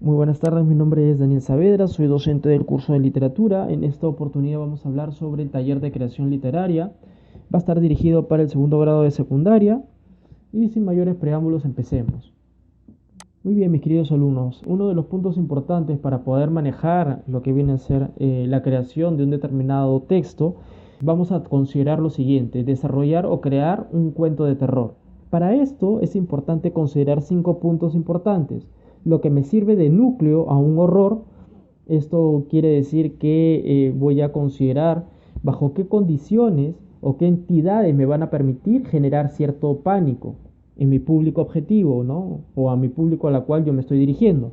Muy buenas tardes, mi nombre es Daniel Saavedra, soy docente del curso de literatura. En esta oportunidad vamos a hablar sobre el taller de creación literaria. Va a estar dirigido para el segundo grado de secundaria y sin mayores preámbulos empecemos. Muy bien, mis queridos alumnos, uno de los puntos importantes para poder manejar lo que viene a ser la creación de un determinado texto, vamos a considerar lo siguiente: desarrollar o crear un cuento de terror. Para esto es importante considerar 5 puntos importantes. Lo que me sirve de núcleo a un horror, esto quiere decir que voy a considerar bajo qué condiciones o qué entidades me van a permitir generar cierto pánico en mi público objetivo, ¿no? O a mi público a la cual yo me estoy dirigiendo.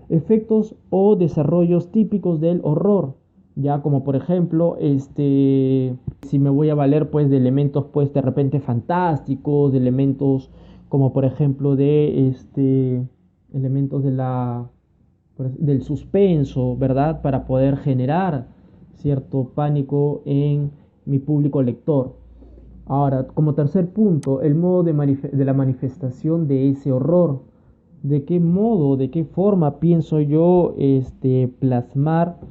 Efectos o desarrollos típicos del horror, ya como por ejemplo, si me voy a valer pues de elementos pues de repente fantásticos, de elementos como por ejemplo de elementos del suspenso, ¿verdad? Para poder generar cierto pánico en mi público lector. Ahora, como tercer punto, el modo de la manifestación de ese horror. ¿De qué modo, de qué forma pienso yo plasmar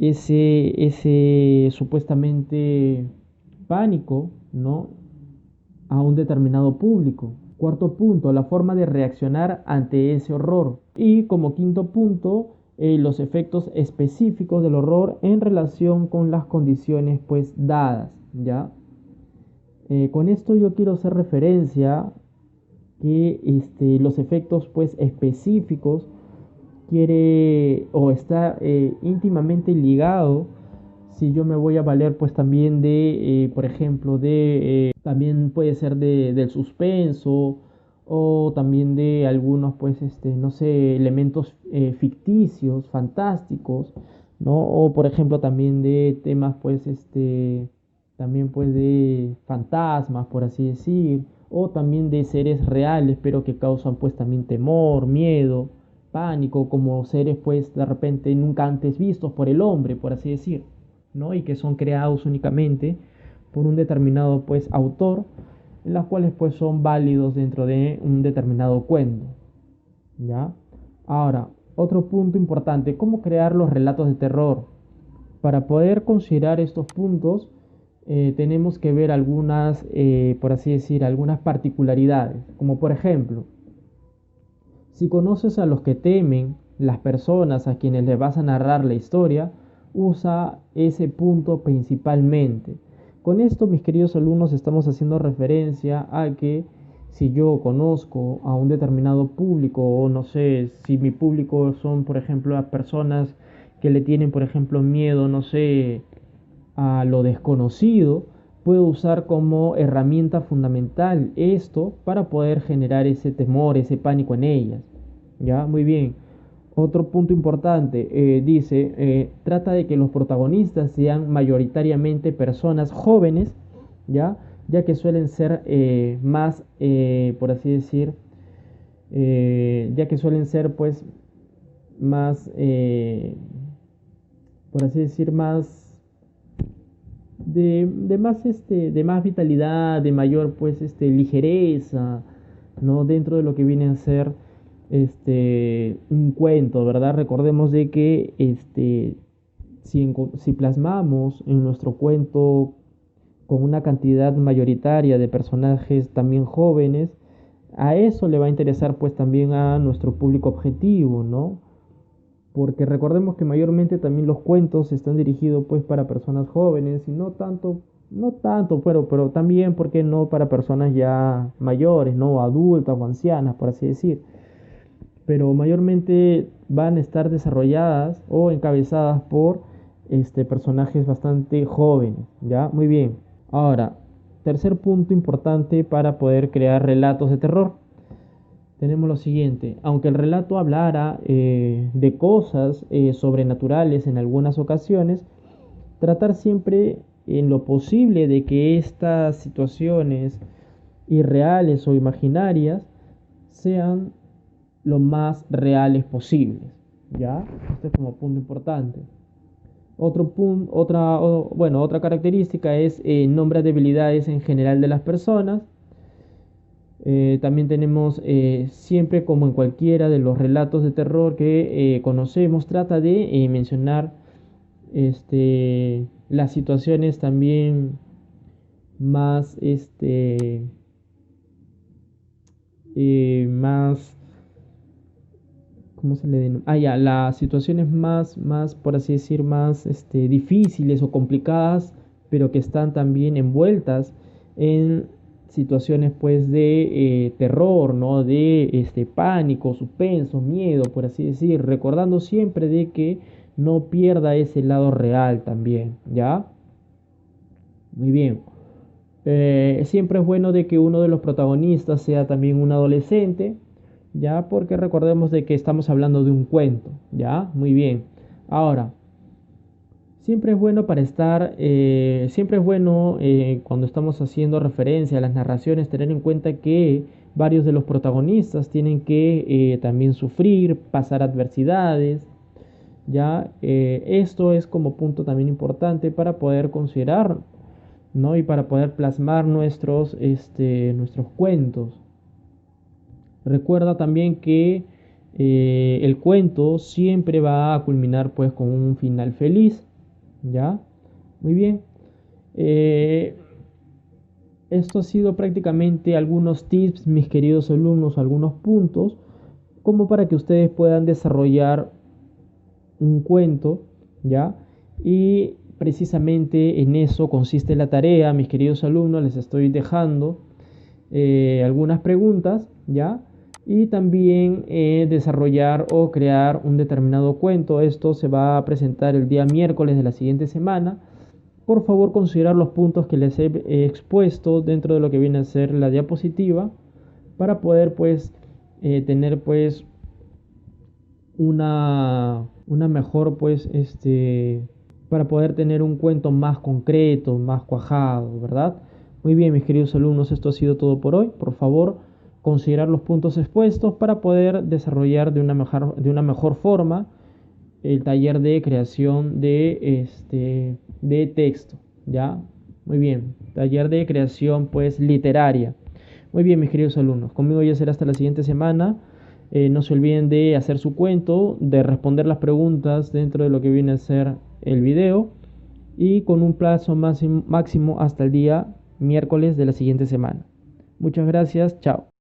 ese supuestamente pánico, ¿no? A un determinado público? Cuarto punto, la forma de reaccionar ante ese horror. Y como quinto punto, los efectos específicos del horror en relación con las condiciones pues dadas, ¿ya? Con esto yo quiero hacer referencia que los efectos pues específicos quiere o está íntimamente ligado si yo me voy a valer pues también de por ejemplo también puede ser del suspenso o también de algunos pues no sé, elementos ficticios fantásticos, no, o por ejemplo también de temas pues también pues de fantasmas, por así decir, o también de seres reales pero que causan pues también temor, miedo, pánico, como seres pues de repente nunca antes vistos por el hombre, por así decir, ¿no? Y que son creados únicamente por un determinado pues autor, en las cuales pues son válidos dentro de un determinado cuento, ¿ya? Ahora, otro punto importante: ¿cómo crear los relatos de terror? Para poder considerar estos puntos, tenemos que ver algunas, por así decir, algunas particularidades, como por ejemplo, si conoces a los que temen, las personas a quienes les vas a narrar la historia, usa ese punto principalmente. Con esto, mis queridos alumnos, estamos haciendo referencia a que si yo conozco a un determinado público, o no sé, si mi público son, por ejemplo, las personas que le tienen, por ejemplo, miedo, no sé, a lo desconocido, puedo usar como herramienta fundamental esto para poder generar ese temor, ese pánico en ellas. ¿Ya? Muy bien. Otro punto importante, dice, trata de que los protagonistas sean mayoritariamente personas jóvenes, ¿ya? Ya que suelen ser más, por así decir, ya que suelen ser pues más, por así decir, más de más vitalidad, de mayor pues ligereza, ¿no? Dentro de lo que viene a ser un cuento, ¿verdad? Recordemos de que si plasmamos en nuestro cuento con una cantidad mayoritaria de personajes también jóvenes, a eso le va a interesar pues también a nuestro público objetivo, ¿no? Porque recordemos que mayormente también los cuentos están dirigidos pues para personas jóvenes y no tanto, pero también, ¿porque no?, para personas ya mayores, ¿no? Adultas o ancianas, por así decir. Pero mayormente van a estar desarrolladas o encabezadas por personajes bastante jóvenes, ¿ya? Muy bien. Ahora, tercer punto importante para poder crear relatos de terror. Tenemos lo siguiente: aunque el relato hablara de cosas sobrenaturales en algunas ocasiones, tratar siempre en lo posible de que estas situaciones irreales o imaginarias sean lo más reales posibles, ¿ya? Este es como punto importante. Otro punto, otra característica es nombra debilidades en general de las personas. También tenemos, siempre como en cualquiera de los relatos de terror que conocemos, trata de mencionar las situaciones también más, más, ¿cómo se le denomina? Ah, ya, las situaciones más, por así decir, más difíciles o complicadas, pero que están también envueltas en situaciones pues de terror, ¿no? De pánico, suspenso, miedo, por así decir, recordando siempre de que no pierda ese lado real también, ¿ya? Muy bien. Siempre es bueno de que uno de los protagonistas sea también un adolescente, ya, porque recordemos de que estamos hablando de un cuento, ya, muy bien. Ahora, siempre es bueno siempre es bueno cuando estamos haciendo referencia a las narraciones tener en cuenta que varios de los protagonistas tienen que también sufrir, pasar adversidades, ya. Esto es como punto también importante para poder considerar, ¿no? Y para poder plasmar nuestros cuentos. Recuerda también que el cuento siempre va a culminar pues con un final feliz, ¿ya? Muy bien. Eh, Esto ha sido prácticamente algunos tips, mis queridos alumnos, algunos puntos, como para que ustedes puedan desarrollar un cuento, ¿ya? Y precisamente en eso consiste la tarea, mis queridos alumnos, les estoy dejando algunas preguntas, ¿ya? Y también desarrollar o crear un determinado cuento. Esto se va a presentar el día miércoles de la siguiente semana. Por favor, considerar los puntos que les he expuesto dentro de lo que viene a ser la diapositiva para poder pues tener pues una mejor pues para poder tener un cuento más concreto, más cuajado, ¿verdad? Muy bien, mis queridos alumnos, esto ha sido todo por hoy. Por favor, considerar los puntos expuestos para poder desarrollar de una mejor forma el taller de creación de texto, ¿ya? Muy bien, taller de creación pues literaria. Muy bien, mis queridos alumnos, conmigo ya será hasta la siguiente semana. No se olviden de hacer su cuento, de responder las preguntas dentro de lo que viene a ser el video y con un plazo máximo hasta el día miércoles de la siguiente semana. Muchas gracias, chao.